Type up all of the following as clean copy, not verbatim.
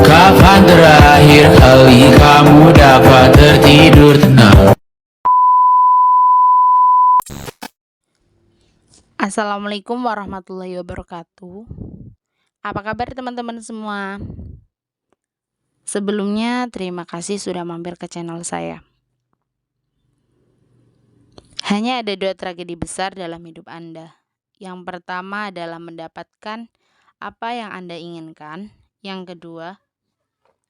Kapan terakhir kali kamu dapat tertidur tenang? Assalamualaikum warahmatullahi wabarakatuh. Apa kabar teman-teman semua? Sebelumnya terima kasih sudah mampir ke channel saya. Hanya ada 2 tragedi besar dalam hidup Anda. Yang pertama adalah mendapatkan apa yang Anda inginkan. Yang kedua,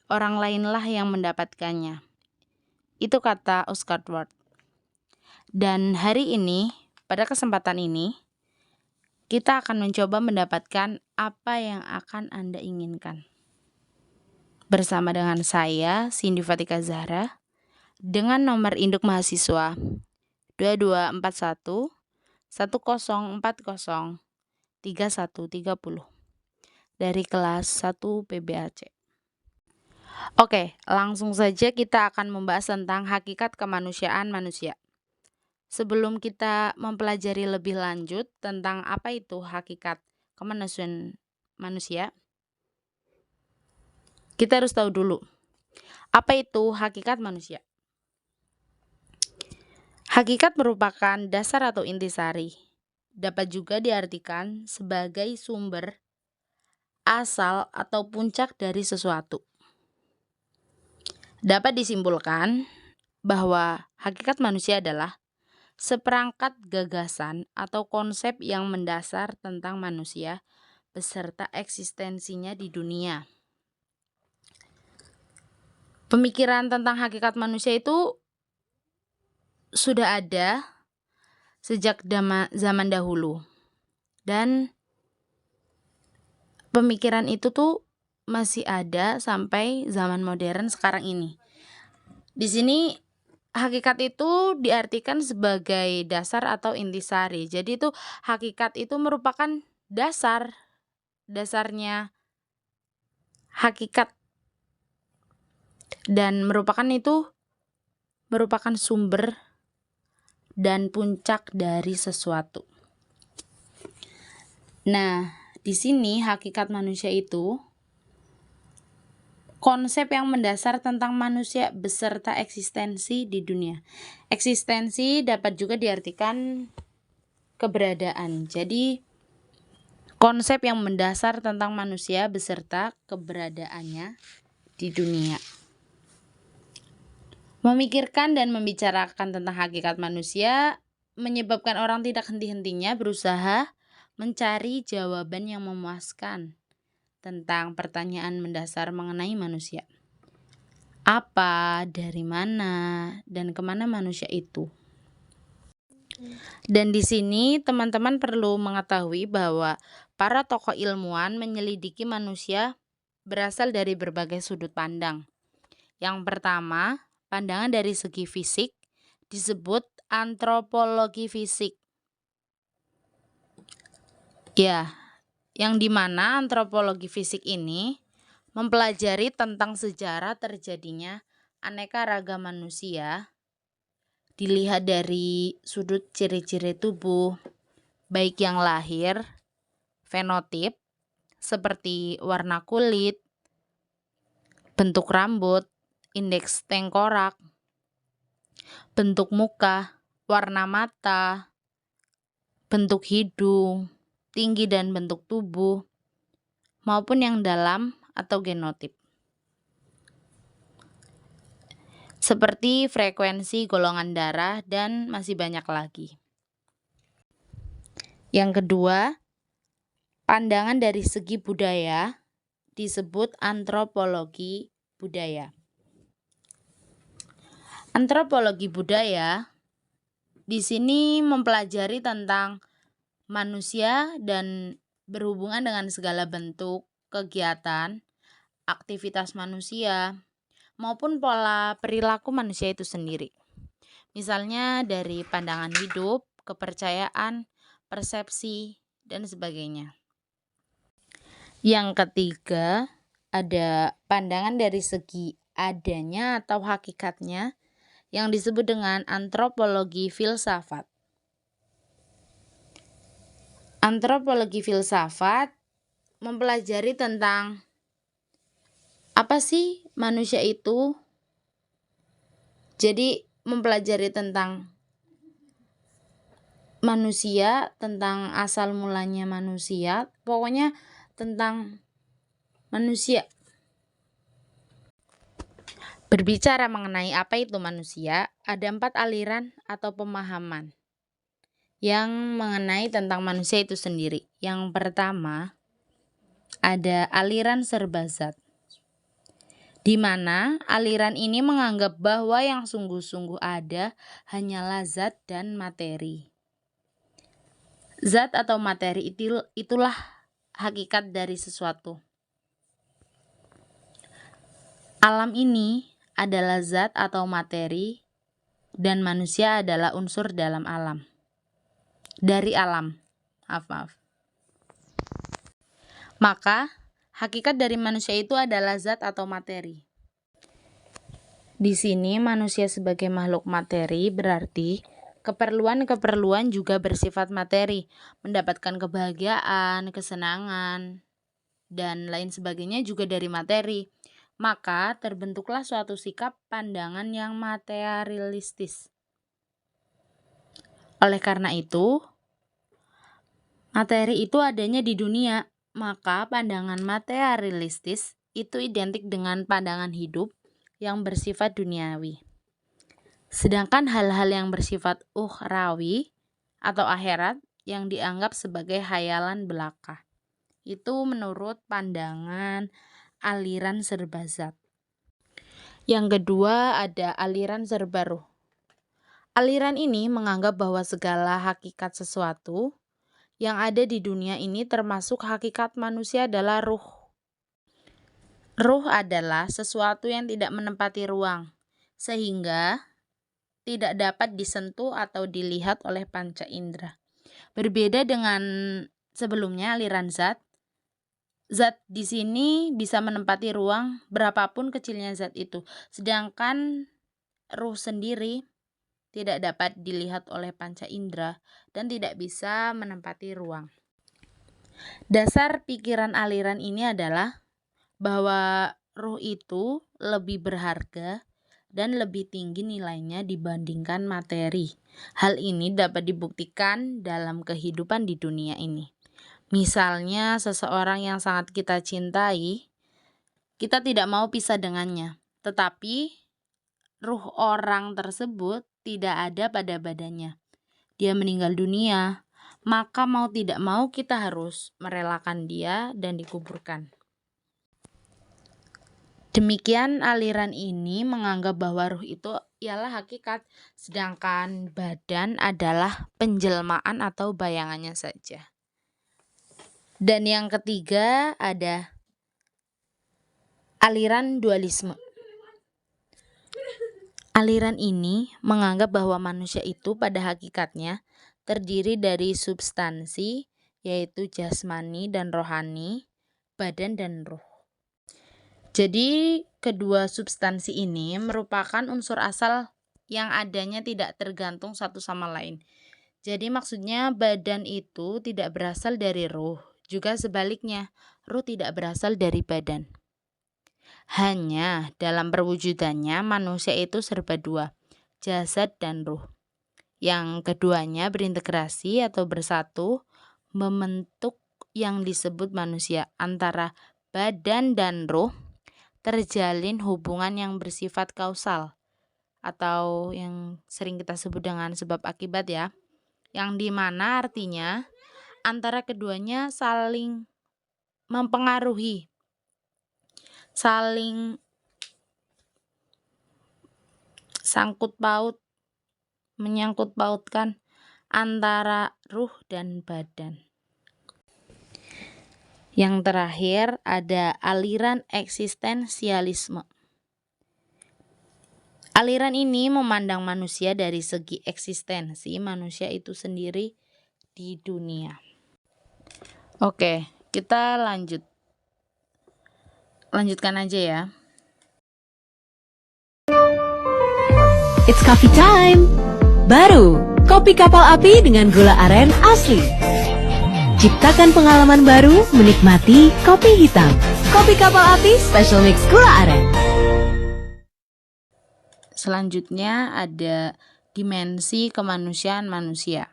orang lainlah yang mendapatkannya. Itu kata Oscar Wilde. Dan hari ini, pada kesempatan ini, kita akan mencoba mendapatkan apa yang akan Anda inginkan. Bersama dengan saya, Cindy Fatika Zahra, dengan nomor induk mahasiswa 2241 1040 3130 dari kelas 1 PBAC. Oke, langsung saja kita akan membahas tentang hakikat kemanusiaan manusia. Sebelum kita mempelajari lebih lanjut tentang apa itu hakikat kemanusiaan manusia, kita harus tahu dulu apa itu hakikat manusia. Hakikat merupakan dasar atau intisari. Dapat juga diartikan sebagai sumber, asal, atau puncak dari sesuatu. Dapat disimpulkan bahwa hakikat manusia adalah seperangkat gagasan atau konsep yang mendasar tentang manusia beserta eksistensinya di dunia. Pemikiran tentang hakikat manusia itu sudah ada sejak zaman dahulu. Dan pemikiran itu tuh masih ada sampai zaman modern sekarang ini. Di sini hakikat itu diartikan sebagai dasar atau intisari. Jadi itu hakikat itu merupakan dasarnya hakikat, dan merupakan sumber dan puncak dari sesuatu. Nah, di sini hakikat manusia itu konsep yang mendasar tentang manusia beserta eksistensi di dunia. Eksistensi dapat juga diartikan keberadaan. Jadi, konsep yang mendasar tentang manusia beserta keberadaannya di dunia. Memikirkan dan membicarakan tentang hakikat manusia menyebabkan orang tidak henti-hentinya berusaha mencari jawaban yang memuaskan tentang pertanyaan mendasar mengenai manusia. Apa, dari mana, dan kemana manusia itu? Dan di sini teman-teman perlu mengetahui bahwa para tokoh ilmuwan menyelidiki manusia berasal dari berbagai sudut pandang. Yang pertama, pandangan dari segi fisik disebut antropologi fisik. Ya, yang dimana antropologi fisik ini mempelajari tentang sejarah terjadinya aneka ragam manusia, dilihat dari sudut ciri-ciri tubuh, baik yang lahir, fenotip, seperti warna kulit, bentuk rambut, indeks tengkorak, bentuk muka, warna mata, bentuk hidung, tinggi dan bentuk tubuh, maupun yang dalam atau genotip, seperti frekuensi golongan darah dan masih banyak lagi. Yang kedua, pandangan dari segi budaya disebut antropologi budaya. Antropologi budaya di sini mempelajari tentang manusia dan berhubungan dengan segala bentuk kegiatan aktivitas manusia, maupun pola perilaku manusia itu sendiri. Misalnya dari pandangan hidup, kepercayaan, persepsi, dan sebagainya. Yang ketiga, ada pandangan dari segi adanya atau hakikatnya yang disebut dengan antropologi filsafat. Antropologi filsafat mempelajari tentang apa sih manusia itu. Jadi mempelajari tentang manusia, tentang asal mulanya manusia, pokoknya tentang manusia. Berbicara mengenai apa itu manusia, ada 4 aliran atau pemahaman yang mengenai tentang manusia itu sendiri. Yang pertama, ada aliran serba zat, di mana aliran ini menganggap bahwa yang sungguh-sungguh ada hanyalah zat dan materi. Zat atau materi itulah hakikat dari sesuatu. Alam ini adalah zat atau materi, dan manusia adalah unsur dalam alam. Dari alam. Maaf. Maka, hakikat dari manusia itu adalah zat atau materi. Di sini manusia sebagai makhluk materi berarti keperluan-keperluan juga bersifat materi, mendapatkan kebahagiaan, kesenangan, dan lain sebagainya juga dari materi. Maka terbentuklah suatu sikap pandangan yang materialistis. Oleh karena itu, materi itu adanya di dunia, maka pandangan materialistis itu identik dengan pandangan hidup yang bersifat duniawi. Sedangkan hal-hal yang bersifat ukhrawi atau akhirat yang dianggap sebagai khayalan belaka. Itu menurut pandangan aliran serba zat. Yang kedua ada aliran serba ruh. Aliran ini menganggap bahwa segala hakikat sesuatu yang ada di dunia ini termasuk hakikat manusia adalah ruh. Ruh adalah sesuatu yang tidak menempati ruang, sehingga tidak dapat disentuh atau dilihat oleh panca indera. Berbeda dengan sebelumnya aliran zat, zat di sini bisa menempati ruang berapapun kecilnya zat itu, sedangkan ruh sendiri tidak dapat dilihat oleh panca indera dan tidak bisa menempati ruang. Dasar pikiran aliran ini adalah bahwa ruh itu lebih berharga dan lebih tinggi nilainya dibandingkan materi. Hal ini dapat dibuktikan dalam kehidupan di dunia ini. Misalnya seseorang yang sangat kita cintai, kita tidak mau pisah dengannya, tetapi ruh orang tersebut tidak ada pada badannya. Dia meninggal dunia, maka mau tidak mau kita harus merelakan dia dan dikuburkan. Demikian aliran ini menganggap bahwa ruh itu ialah hakikat, sedangkan badan adalah penjelmaan atau bayangannya saja. Dan yang ketiga ada aliran dualisme. Aliran ini menganggap bahwa manusia itu pada hakikatnya terdiri dari substansi, yaitu jasmani dan rohani, badan dan ruh. Jadi kedua substansi ini merupakan unsur asal yang adanya tidak tergantung satu sama lain. Jadi maksudnya badan itu tidak berasal dari ruh, juga sebaliknya ruh tidak berasal dari badan. Hanya dalam perwujudannya manusia itu serba dua, jasad dan ruh. Yang keduanya berintegrasi atau bersatu membentuk yang disebut manusia. Antara badan dan ruh terjalin hubungan yang bersifat kausal atau yang sering kita sebut dengan sebab akibat ya, yang dimana artinya antara keduanya saling mempengaruhi, saling sangkut paut, menyangkut pautkan antara ruh dan badan. Yang terakhir ada aliran eksistensialisme. Aliran ini memandang manusia dari segi eksistensi manusia itu sendiri di dunia. Oke, kita lanjutkan aja ya. It's coffee time. Baru, kopi kapal api dengan gula aren asli. Ciptakan pengalaman baru menikmati kopi hitam. Kopi kapal api special mix gula aren. Selanjutnya ada dimensi kemanusiaan manusia.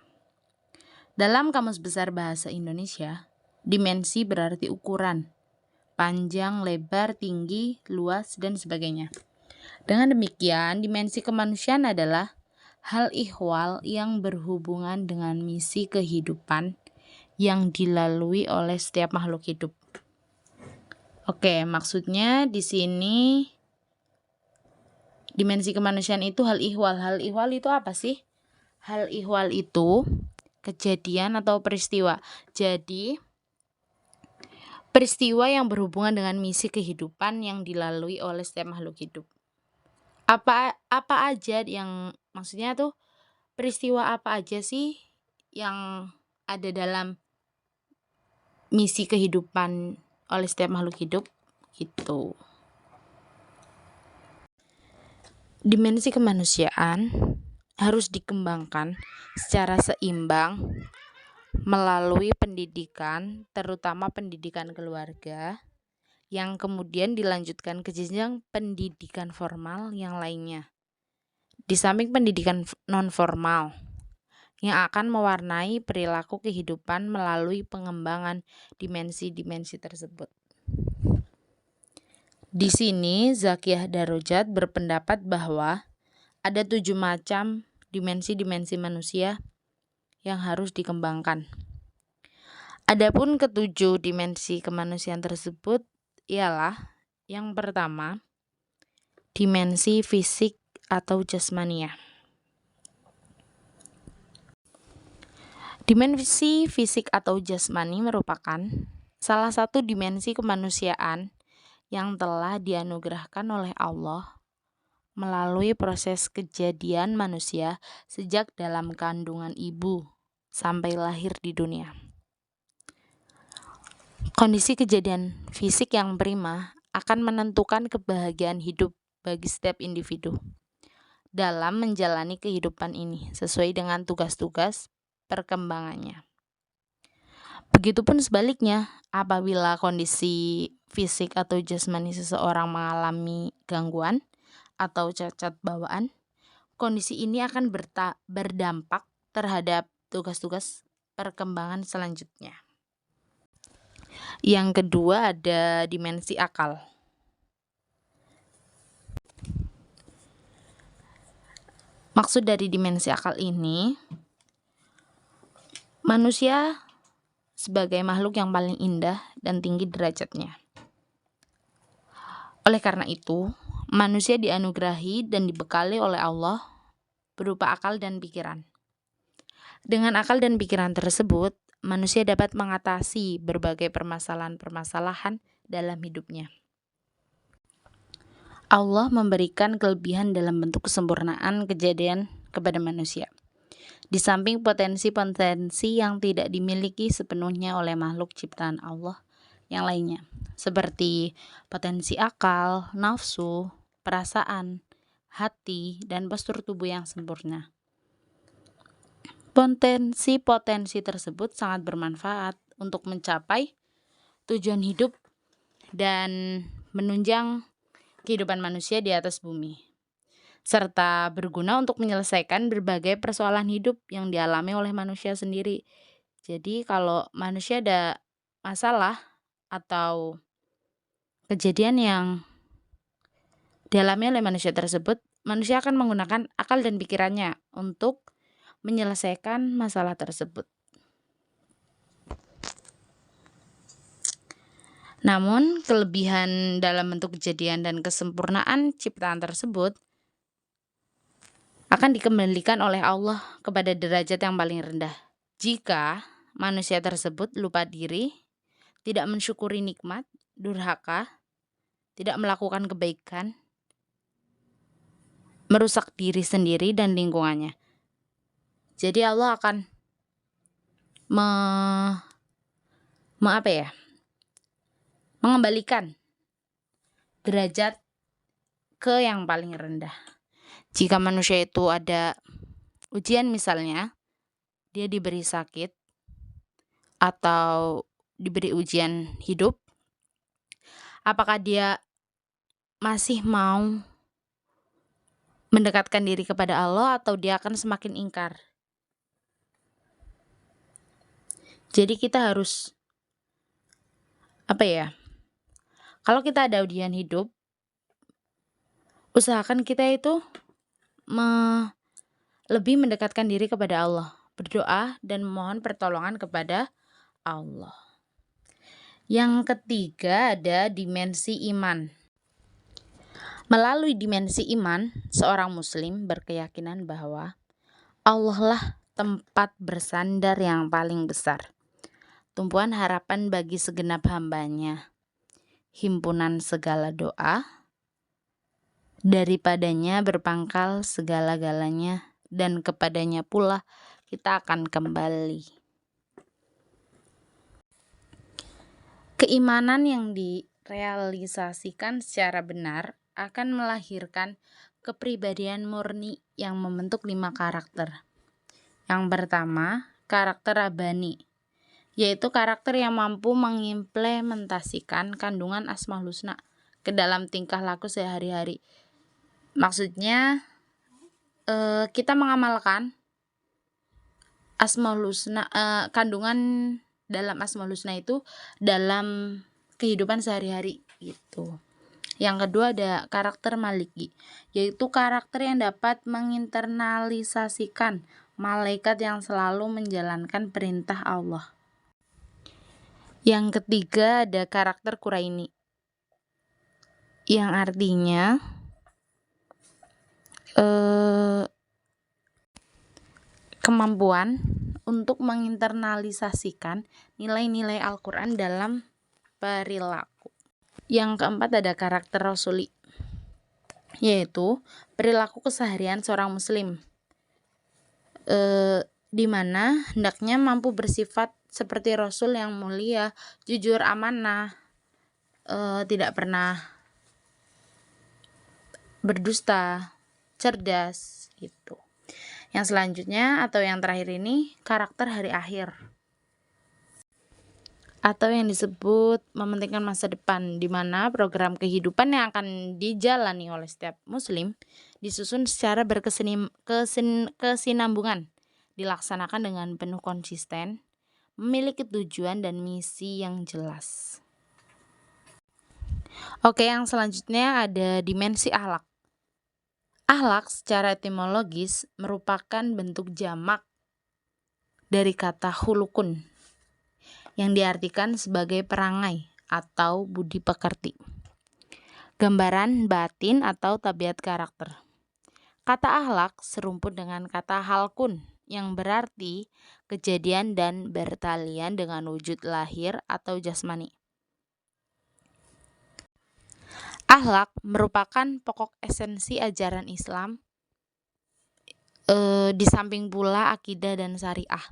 Dalam Kamus Besar Bahasa Indonesia, dimensi berarti ukuran, panjang, lebar, tinggi, luas, dan sebagainya. Dengan demikian, dimensi kemanusiaan adalah hal ihwal yang berhubungan dengan misi kehidupan yang dilalui oleh setiap makhluk hidup. Oke, maksudnya di sini dimensi kemanusiaan itu hal ihwal. Hal ihwal itu apa sih? Hal ihwal itu kejadian atau peristiwa. Jadi, peristiwa yang berhubungan dengan misi kehidupan yang dilalui oleh setiap makhluk hidup. Apa aja yang maksudnya tuh peristiwa apa aja sih yang ada dalam misi kehidupan oleh setiap makhluk hidup gitu. Dimensi kemanusiaan harus dikembangkan secara seimbang melalui pendidikan, terutama pendidikan keluarga, yang kemudian dilanjutkan ke jenjang pendidikan formal yang lainnya. Di samping pendidikan non-formal yang akan mewarnai perilaku kehidupan melalui pengembangan dimensi-dimensi tersebut. Di sini Zakiyah Darajat berpendapat bahwa ada 7 macam dimensi-dimensi manusia yang harus dikembangkan. Adapun ketujuh dimensi kemanusiaan tersebut ialah yang pertama, dimensi fisik atau jasmania. Dimensi fisik atau jasmani merupakan salah satu dimensi kemanusiaan yang telah dianugerahkan oleh Allah melalui proses kejadian manusia sejak dalam kandungan ibu sampai lahir di dunia. Kondisi kejadian fisik yang prima akan menentukan kebahagiaan hidup bagi setiap individu dalam menjalani kehidupan ini sesuai dengan tugas-tugas perkembangannya. Begitupun sebaliknya, apabila kondisi fisik atau jasmani seseorang mengalami gangguan atau cacat bawaan, kondisi ini akan berdampak terhadap tugas-tugas perkembangan selanjutnya. Yang kedua ada dimensi akal. Maksud dari dimensi akal ini, manusia sebagai makhluk yang paling indah dan tinggi derajatnya. Oleh karena itu, manusia dianugerahi dan dibekali oleh Allah berupa akal dan pikiran. Dengan akal dan pikiran tersebut, manusia dapat mengatasi berbagai permasalahan-permasalahan dalam hidupnya. Allah memberikan kelebihan dalam bentuk kesempurnaan kejadian kepada manusia. Di samping potensi-potensi yang tidak dimiliki sepenuhnya oleh makhluk ciptaan Allah yang lainnya, seperti potensi akal, nafsu, perasaan, hati, dan postur tubuh yang sempurna. Potensi-potensi tersebut sangat bermanfaat untuk mencapai tujuan hidup dan menunjang kehidupan manusia di atas bumi, serta berguna untuk menyelesaikan berbagai persoalan hidup yang dialami oleh manusia sendiri. Jadi kalau manusia ada masalah atau kejadian yang dialami oleh manusia tersebut, manusia akan menggunakan akal dan pikirannya untuk menyelesaikan masalah tersebut. Namun, kelebihan dalam bentuk kejadian dan kesempurnaan ciptaan tersebut akan dikembalikan oleh Allah kepada derajat yang paling rendah. Jika manusia tersebut lupa diri, tidak mensyukuri nikmat, durhaka, tidak melakukan kebaikan, merusak diri sendiri dan lingkungannya. Jadi Allah akan mengembalikan derajat ke yang paling rendah. Jika manusia itu ada ujian misalnya, dia diberi sakit atau diberi ujian hidup, apakah dia masih mau mendekatkan diri kepada Allah atau dia akan semakin ingkar? Jadi kita harus kalau kita ada ujian hidup, usahakan kita itu lebih mendekatkan diri kepada Allah, berdoa dan memohon pertolongan kepada Allah. Yang ketiga ada dimensi iman. Melalui dimensi iman, seorang muslim berkeyakinan bahwa Allah lah tempat bersandar yang paling besar, tumpuan harapan bagi segenap hambanya, himpunan segala doa, daripadanya berpangkal segala-galanya, dan kepadanya pula kita akan kembali. Keimanan yang direalisasikan secara benar akan melahirkan kepribadian murni yang membentuk 5 karakter. Yang pertama, karakter Rabbani, yaitu karakter yang mampu mengimplementasikan kandungan Asmaul Husna ke dalam tingkah laku sehari-hari. Maksudnya kita mengamalkan Asmaul Husna, kandungan dalam Asmaul Husna itu dalam kehidupan sehari-hari gitu. Yang kedua ada karakter Maliki, yaitu karakter yang dapat menginternalisasikan malaikat yang selalu menjalankan perintah Allah. Yang ketiga ada karakter Quraini, yang artinya kemampuan untuk menginternalisasikan nilai-nilai Al-Quran dalam perilaku. Yang keempat ada karakter Rasuli, yaitu perilaku keseharian seorang muslim, di mana hendaknya mampu bersifat seperti Rasul yang mulia, jujur, amanah, tidak pernah berdusta, cerdas gitu. Yang selanjutnya atau yang terakhir ini karakter hari akhir, atau yang disebut mementingkan masa depan, di mana program kehidupan yang akan dijalani oleh setiap muslim disusun secara berkesinambungan, dilaksanakan dengan penuh konsisten, memiliki tujuan dan misi yang jelas. Oke, yang selanjutnya ada dimensi akhlak. Akhlak secara etimologis merupakan bentuk jamak dari kata hulukun, yang diartikan sebagai perangai atau budi pekerti, gambaran batin atau tabiat karakter. Kata akhlak serumput dengan kata halkun, yang berarti kejadian dan bertalian dengan wujud lahir atau jasmani. Akhlak merupakan pokok esensi ajaran Islam, di samping pula akidah dan syariah,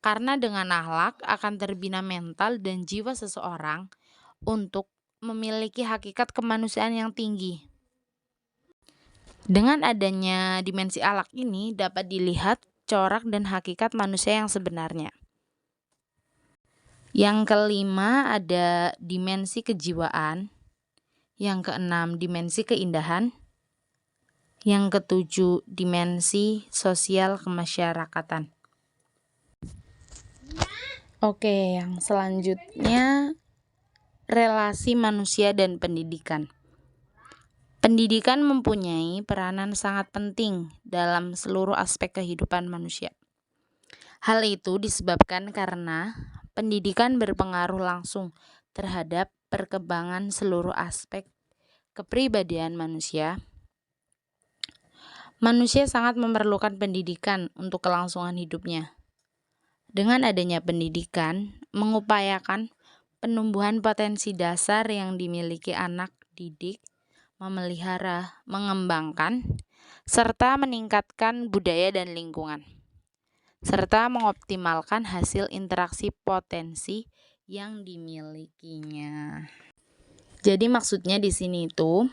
karena dengan akhlak akan terbina mental dan jiwa seseorang untuk memiliki hakikat kemanusiaan yang tinggi. Dengan adanya dimensi akhlak ini dapat dilihat corak dan hakikat manusia yang sebenarnya. Yang kelima ada dimensi kejiwaan, yang keenam dimensi keindahan, yang ketujuh dimensi sosial kemasyarakatan. Oke, yang selanjutnya relasi manusia dan pendidikan. Pendidikan mempunyai peranan sangat penting dalam seluruh aspek kehidupan manusia. Hal itu disebabkan karena pendidikan berpengaruh langsung terhadap perkembangan seluruh aspek kepribadian manusia. Manusia sangat memerlukan pendidikan untuk kelangsungan hidupnya. Dengan adanya pendidikan, mengupayakan penumbuhan potensi dasar yang dimiliki anak didik, memelihara, mengembangkan, serta meningkatkan budaya dan lingkungan, serta mengoptimalkan hasil interaksi potensi yang dimilikinya. Jadi maksudnya di sini itu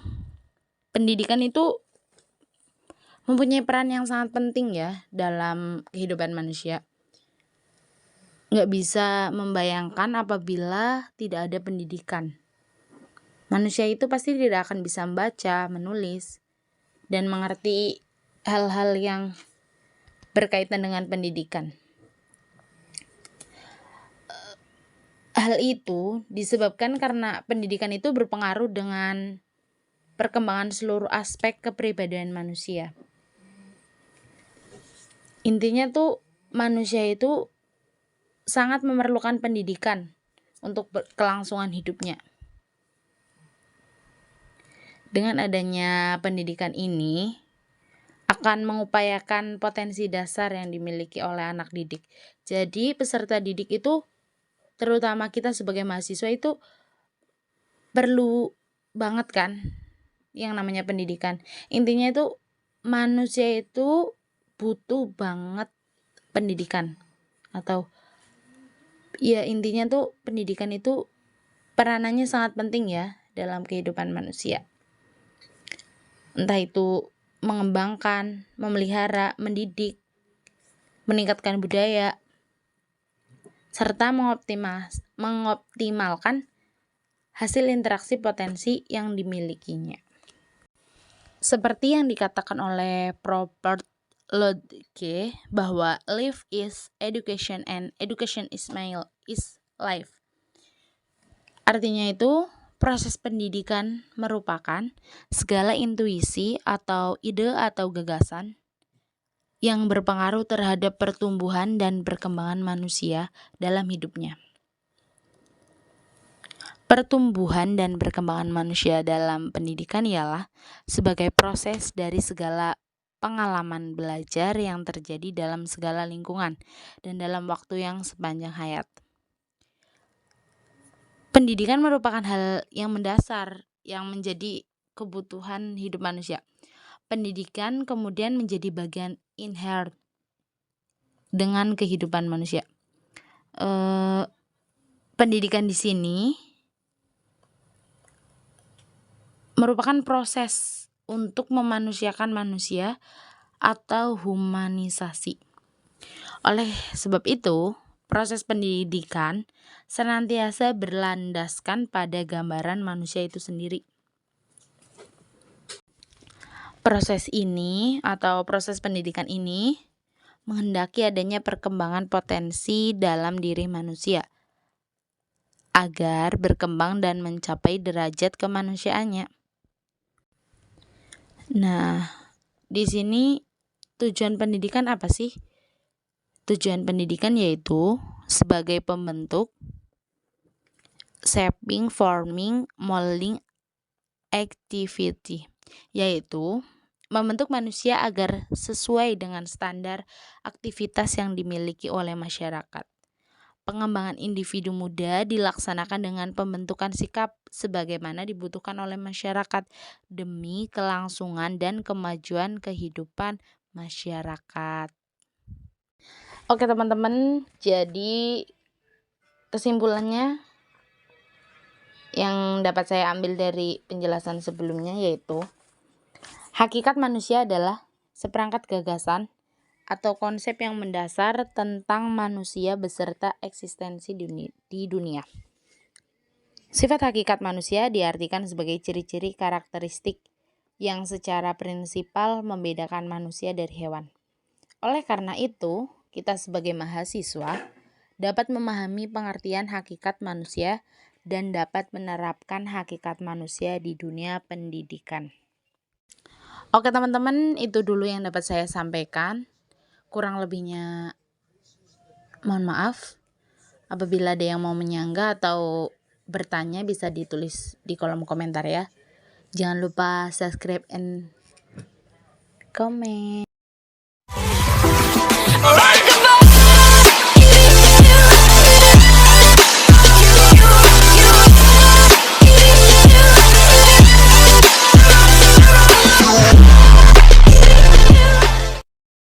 pendidikan itu mempunyai peran yang sangat penting ya dalam kehidupan manusia. Nggak bisa membayangkan apabila tidak ada pendidikan. Manusia itu pasti tidak akan bisa membaca, menulis, dan mengerti hal-hal yang berkaitan dengan pendidikan. Hal itu disebabkan karena pendidikan itu berpengaruh dengan perkembangan seluruh aspek kepribadian manusia. Intinya tuh manusia itu sangat memerlukan pendidikan untuk kelangsungan hidupnya. Dengan adanya pendidikan ini akan mengupayakan potensi dasar yang dimiliki oleh anak didik. Jadi peserta didik itu, terutama kita sebagai mahasiswa itu perlu banget kan yang namanya pendidikan. Intinya itu manusia itu butuh banget pendidikan, atau ya intinya tuh pendidikan itu peranannya sangat penting ya dalam kehidupan manusia. Entah itu mengembangkan, memelihara, mendidik, meningkatkan budaya, serta mengoptimalkan hasil interaksi potensi yang dimilikinya. Seperti yang dikatakan oleh Robert Lodge bahwa life is education and education is life. Artinya itu proses pendidikan merupakan segala intuisi atau ide atau gagasan yang berpengaruh terhadap pertumbuhan dan perkembangan manusia dalam hidupnya. Pertumbuhan dan perkembangan manusia dalam pendidikan ialah sebagai proses dari segala pengalaman belajar yang terjadi dalam segala lingkungan dan dalam waktu yang sepanjang hayat. Pendidikan merupakan hal yang mendasar yang menjadi kebutuhan hidup manusia. Pendidikan kemudian menjadi bagian inherent dengan kehidupan manusia. Pendidikan di sini merupakan proses untuk memanusiakan manusia atau humanisasi. Oleh sebab itu, proses pendidikan senantiasa berlandaskan pada gambaran manusia itu sendiri. Proses ini atau proses pendidikan ini menghendaki adanya perkembangan potensi dalam diri manusia agar berkembang dan mencapai derajat kemanusiaannya. Nah, di sini tujuan pendidikan apa sih? Tujuan pendidikan yaitu sebagai pembentuk, shaping, forming, molding activity, yaitu membentuk manusia agar sesuai dengan standar aktivitas yang dimiliki oleh masyarakat. Pengembangan individu muda dilaksanakan dengan pembentukan sikap sebagaimana dibutuhkan oleh masyarakat demi kelangsungan dan kemajuan kehidupan masyarakat. Oke teman-teman, jadi kesimpulannya yang dapat saya ambil dari penjelasan sebelumnya yaitu hakikat manusia adalah seperangkat gagasan atau konsep yang mendasar tentang manusia beserta eksistensi di dunia. Sifat hakikat manusia diartikan sebagai ciri-ciri karakteristik yang secara prinsipal membedakan manusia dari hewan. Oleh karena itu, kita sebagai mahasiswa dapat memahami pengertian hakikat manusia dan dapat menerapkan hakikat manusia di dunia pendidikan. Oke teman-teman, itu dulu yang dapat saya sampaikan. Kurang lebihnya mohon maaf. Apabila ada yang mau menyanggah atau bertanya bisa ditulis di kolom komentar ya. Jangan lupa subscribe and comment.